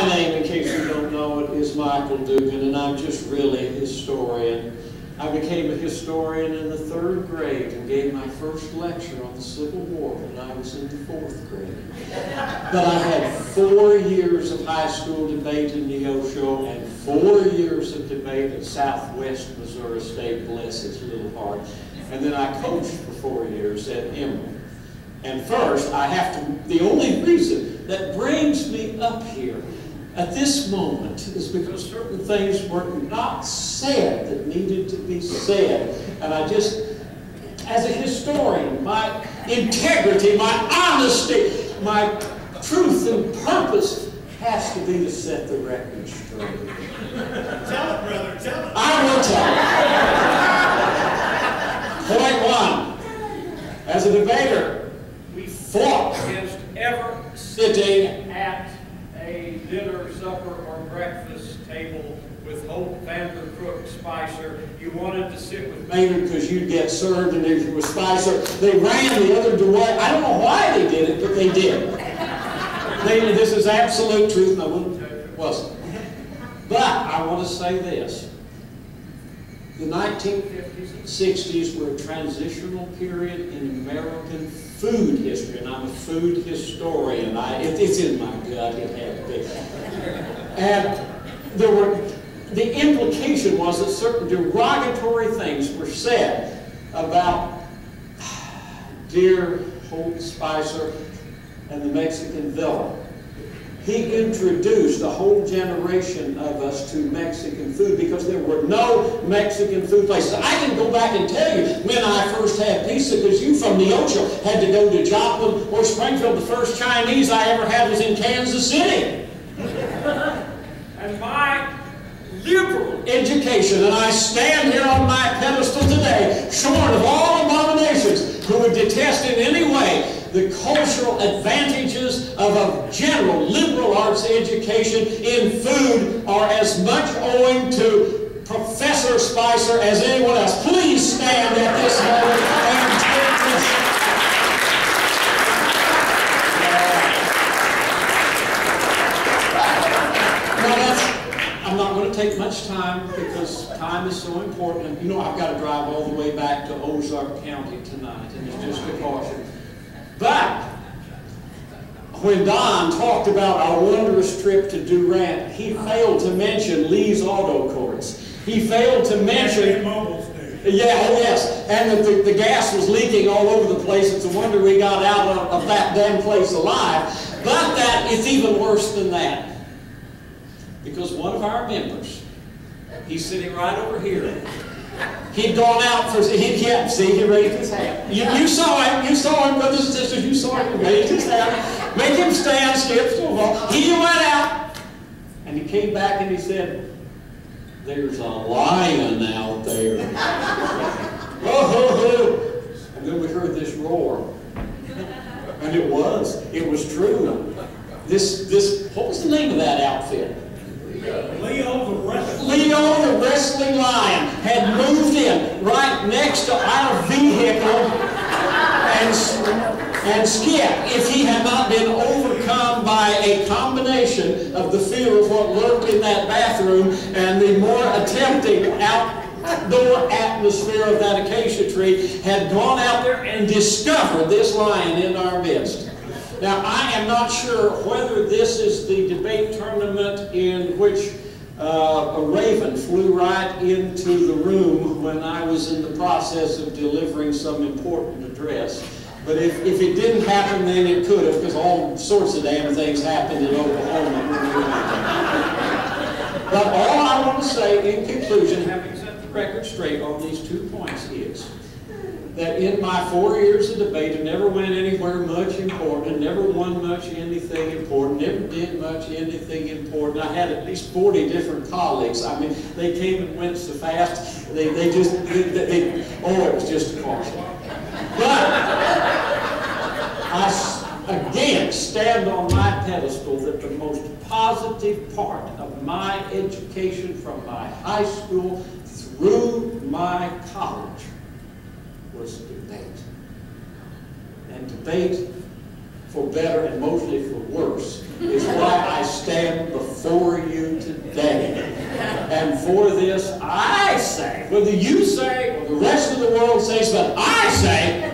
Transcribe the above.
name, in case you don't know it, is Michael Dougan, and I'm just really a historian. I became a historian in the 3rd grade and gave my first lecture on the Civil War when I was in the 4th grade. But I had 4 years of high school debate in Neosho and 4 years of debate at Southwest Missouri State, bless its little heart. And then I coached for 4 years at Emerald. And first, the only reason that brings me up here at this moment is because certain things were not said that needed to be said. And I just, as a historian, my integrity, my honesty, my truth and purpose has to be to set the record straight. Tell it, brother, tell it. I will tell it. Point 1. As a debater, we fought against ever sitting at a dinner, supper, or breakfast table with Hope Vandercrook Spicer. You wanted to sit with Maynard because you'd get served, and if you were Spicer, they ran the other door. I don't know why they did it, but they did. This is absolute truth, and I wouldn't tell you if it wasn't. But I want to say this. The 1950s and 60s were a transitional period in American food history, and I'm a food historian. It's in my gut, it had to be. And the implication was that certain derogatory things were said about dear Hope Spicer and the Mexican villain. He introduced a whole generation of us to Mexican food because there were no Mexican food places. I can go back and tell you when I first had pizza, because you from Neosho had to go to Joplin or Springfield. The first Chinese I ever had was in Kansas City. And my liberal education, and I stand here on my pedestal today, shorn of all abominations, who would detest in any way the cultural advantages of a general liberal arts education in food are as much owing to Professor Spicer as anyone else. Please stand at this moment and take this. I'm not going to take much time because time is so important. And you know I've got to drive all the way back to Ozark County tonight, and it's just a caution. But when Don talked about our wondrous trip to Durant, he failed to mention Lee's Auto Courts. He failed to mention... Yeah, oh yes. And the gas was leaking all over the place. It's a wonder we got out of that damn place alive. But it's even worse than that. Because one of our members, he's sitting right over here. He'd gone out for, he raised his hand. You saw him, brothers and sisters, you saw him, he raised his hand, make him stand, skip, so he went out, and he came back and he said, there's a lion out there. Oh, ho, ho. And then we heard this roar. And it was true. What was the name of that outfit? Leo the Wrestling Lion had moved in right next to our vehicle and Skip, if he had not been overcome by a combination of the fear of what lurked in that bathroom and the more tempting outdoor atmosphere of that acacia tree, had gone out there and discovered this lion in our midst. Now, I am not sure whether this is the debate tournament in which a raven flew right into the room when I was in the process of delivering some important address. But if it didn't happen, then it could have, because all sorts of damn things happened in Oklahoma. But all I want to say in conclusion, having set the record straight on these 2 points, is that in my 4 years of debate, I never went anywhere much important, never won much anything important, never did much anything important. I had at least 40 different colleagues. I mean, they came and went so fast, oh, it was just a caution. But I, again, stand on my pedestal that the most positive part of my education from my high school through my college was debate. And debate, for better and mostly for worse, is why I stand before before you today. And for this I say, whether you say or the rest of the world says, but I say,